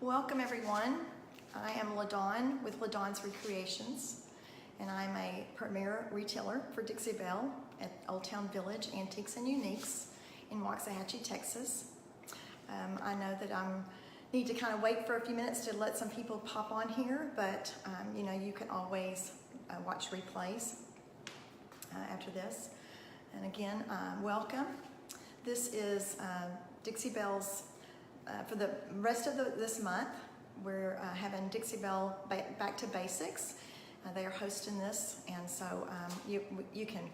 Welcome everyone. I am LaDon with LaDon's Recreations, and I'm a premier retailer for Dixie Belle at Old Town Village Antiques and Uniques in Waxahachie, Texas. I know that I need to kind of wait for a few minutes to let some people pop on here, but you know, you can always watch replays after this. And again, welcome. This is Dixie Belle's for the rest of this month. We're having Dixie Belle Back to Basics. They are hosting this, and so you can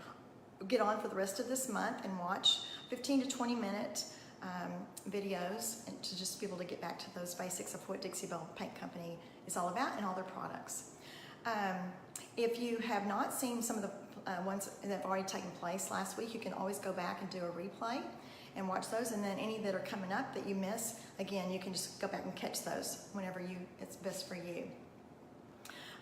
get on for the rest of this month and watch 15 to 20 minute videos, and to just be able to get back to those basics of what Dixie Belle Paint Company is all about and all their products. If you have not seen some of the ones that have already taken place last week, you can always go back and do a replay and watch those, and then any that are coming up that you miss, again, you can just go back and catch those whenever it's best for you.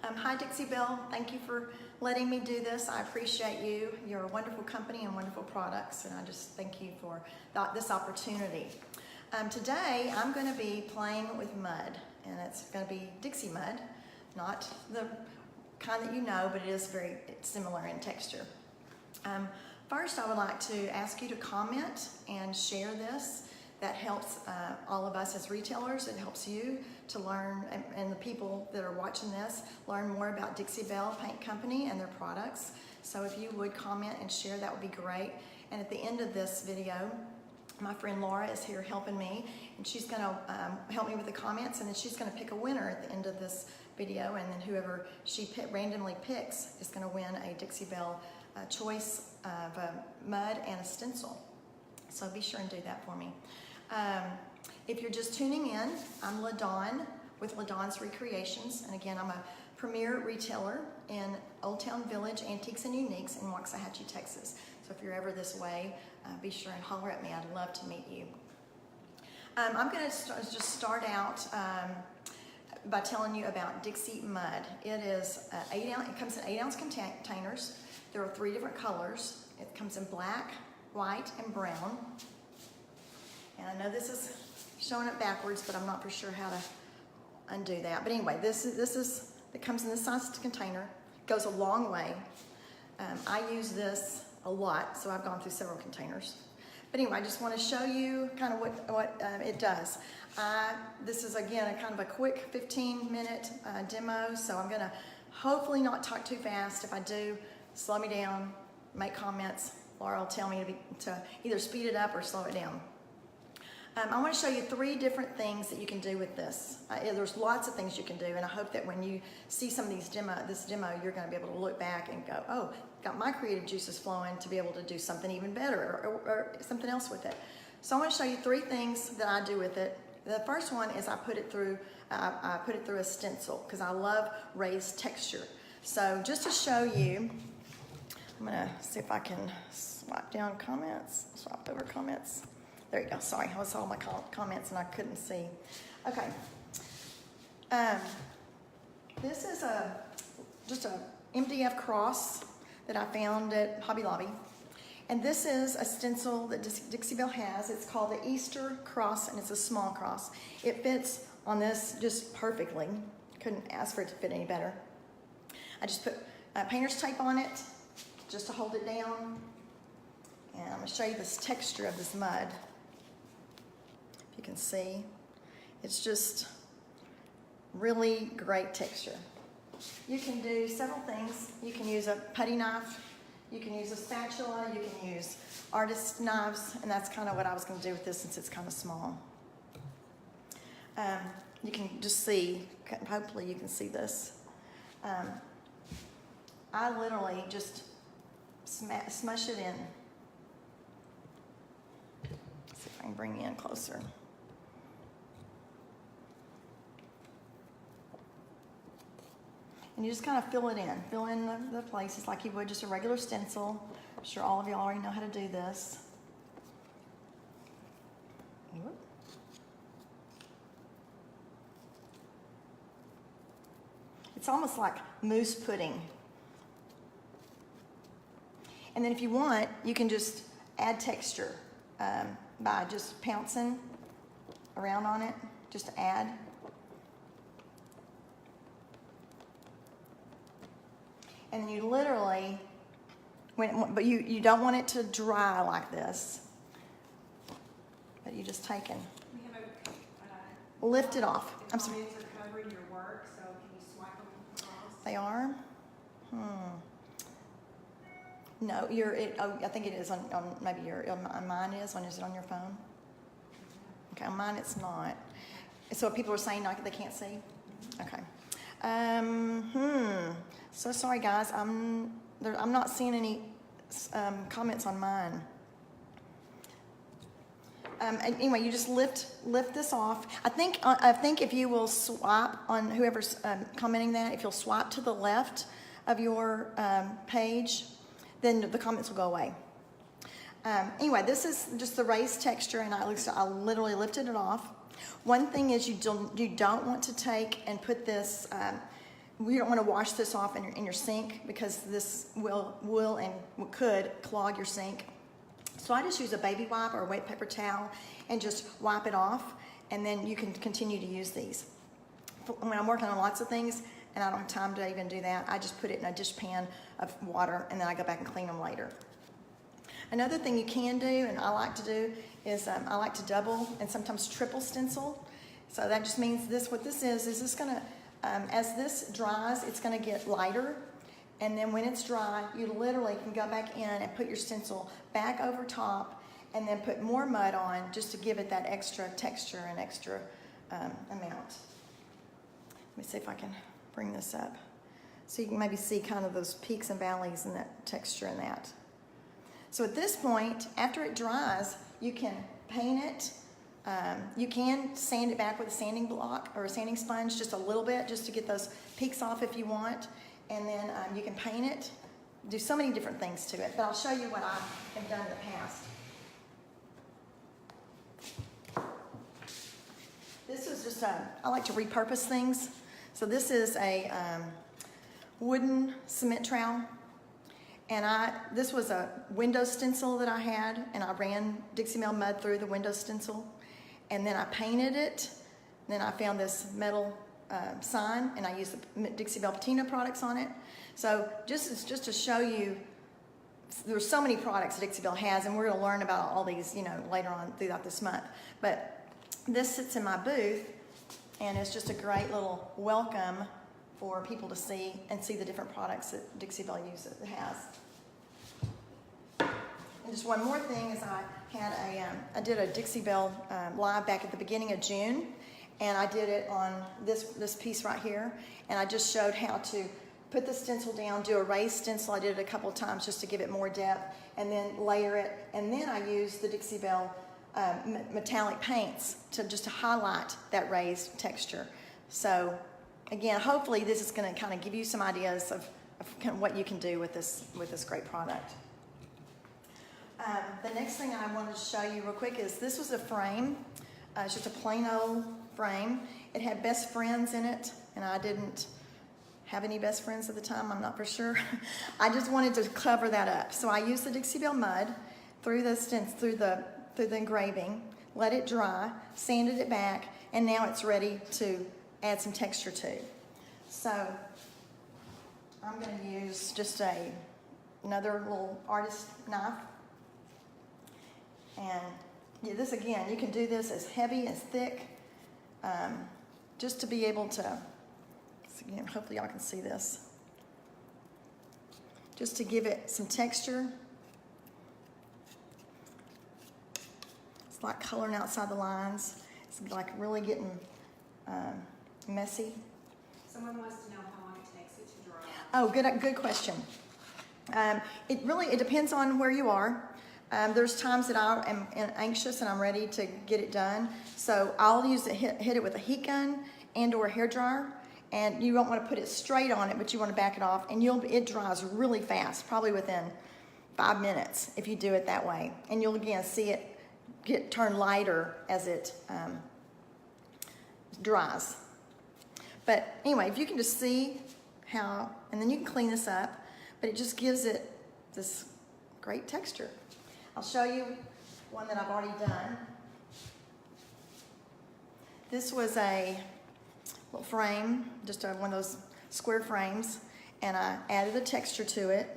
Hi Dixie Belle, thank you for letting me do this. I appreciate you. You're a wonderful company and wonderful products, and I just thank you for this opportunity. Today I'm going to be playing with mud, and it's going to be Dixie mud, not the kind that you know, but it is very similar in texture. First, I would like to ask you to comment and share this. That helps all of us as retailers. It helps you to learn, and the people that are watching this, learn more about Dixie Belle Paint Company and their products. So if you would comment and share, that would be great. And at the end of this video, my friend Laura is here helping me, and she's going to help me with the comments, and then she's going to pick a winner at the end of this video, and then whoever she randomly picks is going to win a Dixie Belle choice of mud and a stencil. So be sure and do that for me. If you're just tuning in, I'm LaDon with LaDon's Recreations, and again, I'm a premier retailer in Old Town Village Antiques and Uniques in Waxahachie, Texas. So if you're ever this way, be sure and holler at me. I'd love to meet you. I'm going to just start out by telling you about Dixie Mud. It is 8 ounce. It comes in 8 ounce containers. There are 3 different colors. It comes in black, white, and brown. And I know this is showing it backwards, but I'm not for sure how to undo that. But anyway, it comes in this size container. It goes a long way. I use this a lot, so I've gone through several containers. But anyway, I just want to show you kind of what it does. This is, again, a kind of a quick 15-minute demo, so I'm going to hopefully not talk too fast. If I do, slow me down, make comments. Laura will tell me to either speed it up or slow it down. I want to show you 3 different things that you can do with this. There's lots of things you can do, and I hope that when you see some of this demo, you're going to be able to look back and go, oh, got my creative juices flowing to be able to do something even better or something else with it. So I want to show you 3 things that I do with it. The first one is I put it through a stencil because I love raised texture. So just to show you, I'm going to see if I can swap over comments. There you go. Sorry, I saw my comments and I couldn't see. Okay. This is just a MDF cross that I found at Hobby Lobby. And this is a stencil that Dixie Belle has. It's called the Easter cross, and it's a small cross. It fits on this just perfectly. Couldn't ask for it to fit any better. I just put painter's tape on it just to hold it down. And I'm going to show you this texture of this mud. You can see it's just really great texture. You can do several things. You can use a putty knife, you can use a spatula, you can use artist knives, and that's kind of what I was going to do with this since it's kind of small. You can just see, hopefully you can see this. I literally just smush it in. Let's see if I can bring you in closer. And you just kind of fill it in. Fill in the places like you would just a regular stencil. I'm sure all of you already know how to do this. It's almost like mousse pudding. And then if you want, you can just add texture by just pouncing around on it, just to add. And then you literally, but you don't want it to dry like this. But you just take and lift it off. I'm sorry. Comments are covering your work, so can you swipe them across? They are? No, I think it is on maybe on mine is it on your phone? Okay, on mine it's not. So people are saying like they can't see? Okay. So sorry guys, I'm not seeing any comments on mine. Anyway, you just lift this off. I think if you will swipe on whoever's commenting that, if you'll swipe to the left of your page, then the comments will go away. Anyway, this is just the raised texture, and I literally lifted it off. One thing is you don't want to take and put this. You don't want to wash this off in your sink, because this will and could clog your sink. So I just use a baby wipe or a wet paper towel and just wipe it off, and then you can continue to use these. When I'm working on lots of things and I don't have time to even do that, I just put it in a dishpan of water, and then I go back and clean them later. Another thing you can do, and I like to do, is I like to double and sometimes triple stencil. So that just means what this is this gonna, as this dries, it's gonna get lighter. And then when it's dry, you literally can go back in and put your stencil back over top, and then put more mud on just to give it that extra texture and extra amount. Let me see if I can bring this up. So you can maybe see kind of those peaks and valleys and that texture in that. So at this point, after it dries, you can paint it. You can sand it back with a sanding block or a sanding sponge just a little bit, just to get those peaks off if you want. And then you can paint it, do so many different things to it. But I'll show you what I have done in the past. This is just I like to repurpose things. So this is a wooden cement trowel. And this was a window stencil that I had, and I ran Dixie Belle mud through the window stencil. And then I painted it. Then I found this metal sign, and I used the Dixie Belle patina products on it. So just to show you, there's so many products Dixie Belle has, and we're going to learn about all these, later on throughout this month. But this sits in my booth, and it's just a great little welcome for people to see the different products that Dixie Belle has. And just one more thing is I did a Dixie Belle live back at the beginning of June. And I did it on this piece right here. And I just showed how to put the stencil down, do a raised stencil. I did it a couple of times just to give it more depth, and then layer it. And then I used the Dixie Belle metallic paints to highlight that raised texture. So again, hopefully this is going to kind of give you some ideas of kind of what you can do with this great product. The next thing I wanted to show you real quick is this was a frame. It's just a plain old frame. It had best friends in it, and I didn't have any best friends at the time, I'm not for sure. I just wanted to cover that up. So I used the Dixie Belle mud through the engraving, let it dry, sanded it back, and now it's ready to add some texture to. So I'm going to use just another little artist knife. And yeah, this again, you can do this as heavy, as thick, just to be able to, again, hopefully y'all can see this, just to give it some texture. It's like coloring outside the lines. It's like really getting messy. Someone wants to know how long it takes it to dry. Oh, good question. It depends on where you are. There's times that I am anxious and I'm ready to get it done. So I'll hit it with a heat gun and or a hair dryer. And you don't want to put it straight on it, but you want to back it off. And it dries really fast, probably within 5 minutes if you do it that way. And you'll again see it turn lighter as it dries. But anyway, if you can just see how, and then you can clean this up, but it just gives it this great texture. I'll show you one that I've already done. This was a little frame, just one of those square frames, and I added a texture to it,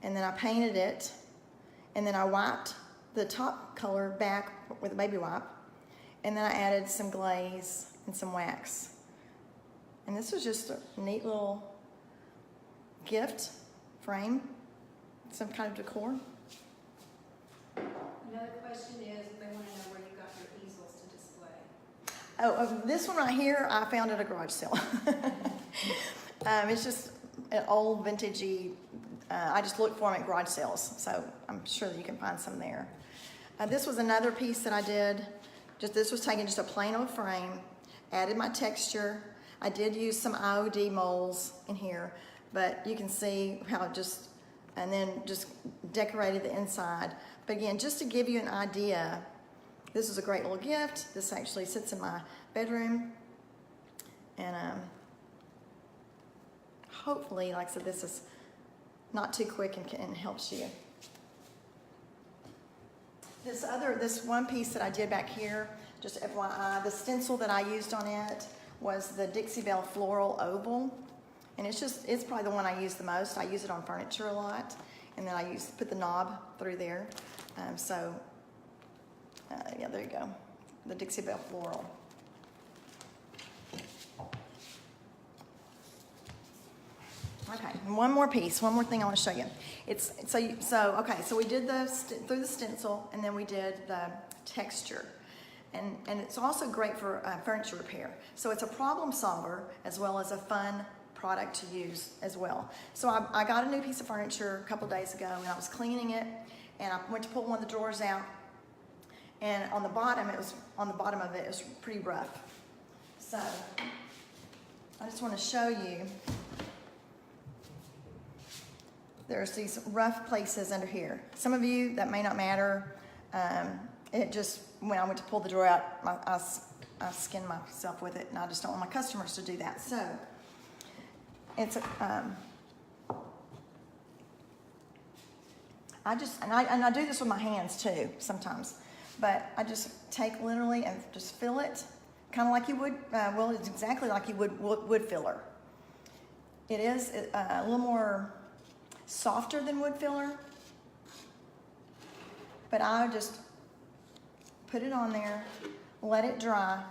and then I painted it, and then I wiped the top color back with a baby wipe, and then I added some glaze and some wax. And this was just a neat little gift frame, some kind of decor. Another question is, they want to know where you got your easels to display. This one right here, I found at a garage sale. It's just an old vintagey, I just looked for them at garage sales, so I'm sure that you can find some there. This was another piece that I did. This was taking just a plain old frame, added my texture. I did use some IOD molds in here, but you can see how it just, and then just decorated the inside. But again, just to give you an idea, this is a great little gift. This actually sits in my bedroom. And hopefully, like I said, this is not too quick and helps you. This one piece that I did back here, just FYI, the stencil that I used on it was the Dixie Belle Floral Oval. And it's probably the one I use the most. I use it on furniture a lot. And then I put the knob through there. Yeah, there you go. The Dixie Belle Floral. Okay, one more piece, one more thing I want to show you. So we did through the stencil, and then we did the texture. And it's also great for furniture repair. So it's a problem solver as well as a fun product to use as well. So I got a new piece of furniture a couple days ago, and I was cleaning it, and I went to pull one of the drawers out, and on the bottom of it, it was pretty rough. So I just want to show you. There's these rough places under here. Some of you, that may not matter. When I went to pull the drawer out, I skinned myself with it, and I just don't want my customers to do that. So it's I do this with my hands too sometimes, but I just take literally and just fill it, kind of like you would. It's exactly like you would wood filler. It is a little more softer than wood filler, but I just put it on there, let it dry,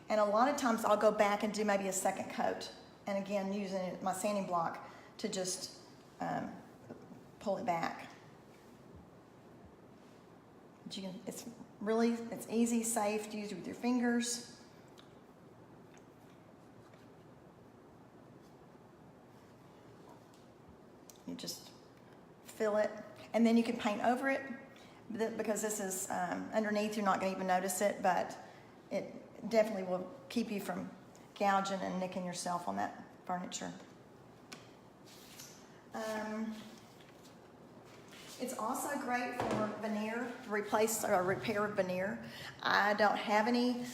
and a lot of times I'll go back and do maybe a second coat, and again using my sanding block to just pull it back. But it's easy, safe to use with your fingers. You just fill it, and then you can paint over it. Because this is underneath, you're not going to even notice it, but it definitely will keep you from gouging and nicking yourself on that furniture. It's also great for veneer, to replace or repair veneer. I don't have any.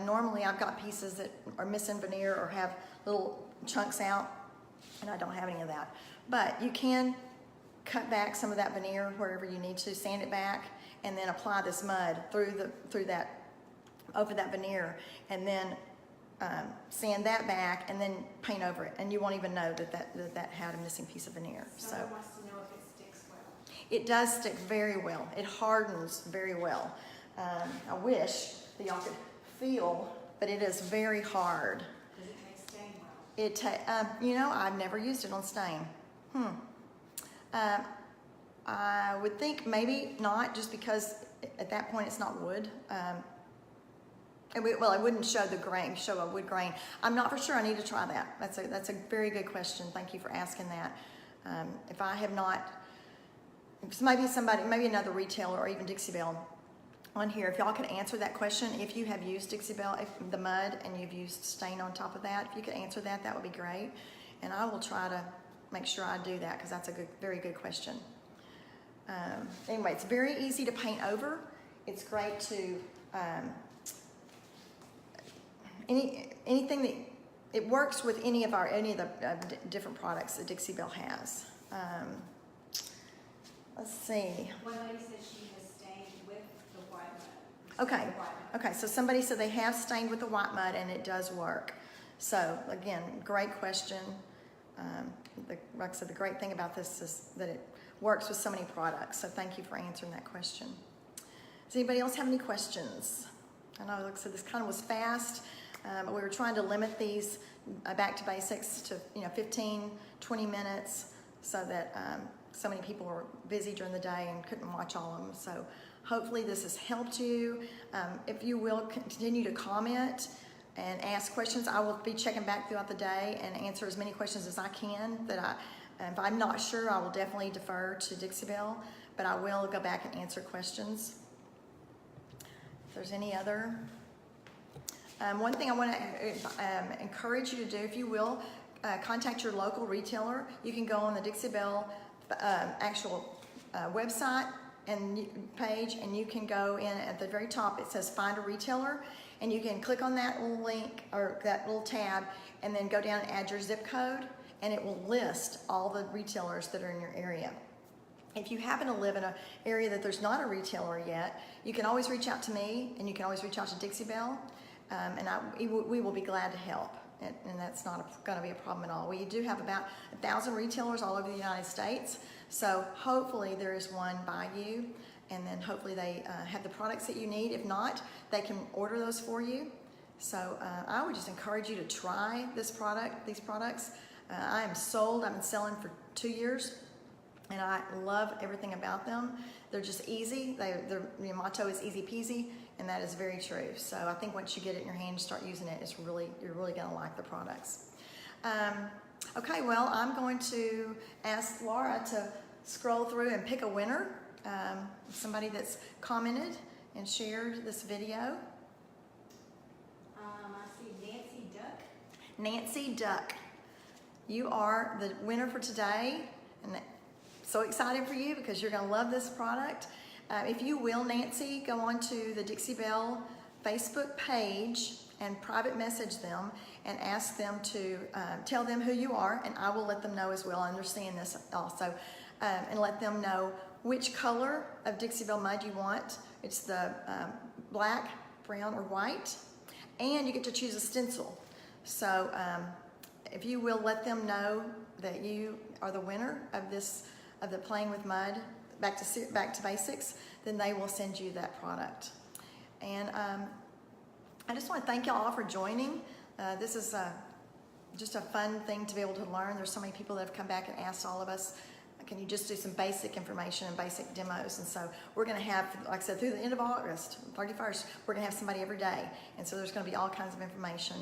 Normally I've got pieces that are missing veneer or have little chunks out, and I don't have any of that. But you can cut back some of that veneer wherever you need to, sand it back, and then apply this mud over that veneer, and then sand that back, and then paint over it, and you won't even know that had a missing piece of veneer. Someone wants to know if it sticks well. It does stick very well. It hardens very well. I wish that y'all could feel, but it is very hard. Does it take stain well? I've never used it on stain. I would think maybe not, just because at that point it's not wood. It wouldn't show a wood grain. I'm not for sure. I need to try that. That's a very good question. Thank you for asking that. If I have not, maybe another retailer or even Dixie Belle on here, if y'all could answer that question, if you have used Dixie Belle, the mud, and you've used stain on top of that, if you could answer that, that would be great. And I will try to make sure I do that, because that's a very good question. Anyway, it's very easy to paint over. It's great to anything that it works with any of the different products that Dixie Belle has. Let's see. One lady said she has stained with the white mud. Okay. So somebody said they have stained with the white mud, and it does work. So again, great question. like I said, the great thing about this is that it works with so many products. So thank you for answering that question. Does anybody else have any questions? I know, like I said, this kind of was fast, but we were trying to limit these back to basics to 15, 20 minutes so that so many people were busy during the day and couldn't watch all of them. So hopefully this has helped you. If you will continue to comment and ask questions, I will be checking back throughout the day and answer as many questions as I can. If I'm not sure, I will definitely defer to Dixie Belle, but I will go back and answer questions. If there's any other. One thing I want to encourage you to do, if you will, contact your local retailer. You can go on the Dixie Belle actual website and page, and you can go in at the very top. It says Find a Retailer, and you can click on that little link or that little tab, and then go down and add your zip code, and it will list all the retailers that are in your area. If you happen to live in an area that there's not a retailer yet, you can always reach out to me, and you can always reach out to Dixie Belle, and we will be glad to help. And that's not going to be a problem at all. We do have about 1,000 retailers all over the United States, so hopefully there is one by you, and then hopefully they have the products that you need. If not, they can order those for you. So I would just encourage you to try these products. I am sold. I've been selling for 2 years, and I love everything about them. They're just easy. Their motto is easy peasy, and that is very true. So I think once you get it in your hand and start using it, you're really going to like the products. Okay, well, I'm going to ask Laura to scroll through and pick a winner, somebody that's commented and shared this video. I see Nancy Duck. Nancy Duck, you are the winner for today, and so excited for you because you're going to love this product. If you will, Nancy, go on to the Dixie Belle Facebook page and private message them and ask them to tell them who you are, and I will let them know as well. I understand this also, and let them know which color of Dixie Belle mud you want. It's the black, brown, or white, and you get to choose a stencil. So if you will let them know that you are the winner of the Playing with Mud back to basics, then they will send you that product. And I just want to thank y'all for joining. This is just a fun thing to be able to learn. There's so many people that have come back and asked all of us, can you just do some basic information and basic demos? And so we're going to have, like I said, through the end of August, 31st, we're going to have somebody every day. And so there's going to be all kinds of information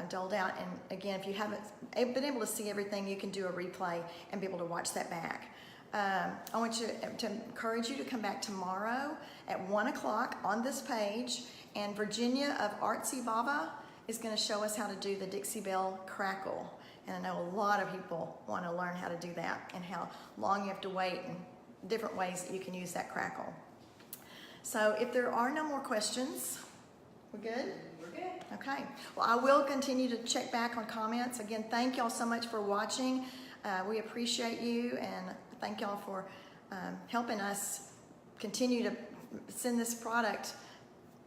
doled out. And again, if you haven't been able to see everything, you can do a replay and be able to watch that back. I want to encourage you to come back tomorrow at 1 o'clock on this page, and Virginia of Artsy Baba is going to show us how to do the Dixie Belle crackle. And I know a lot of people want to learn how to do that and how long you have to wait and different ways that you can use that crackle. So if there are no more questions, we're good? We're good. Okay. Well, I will continue to check back on comments. Again, thank y'all so much for watching. We appreciate you, and thank y'all for helping us continue to send this product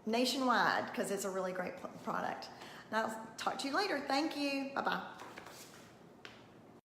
nationwide because it's a really great product. And I'll talk to you later. Thank you. Bye-bye.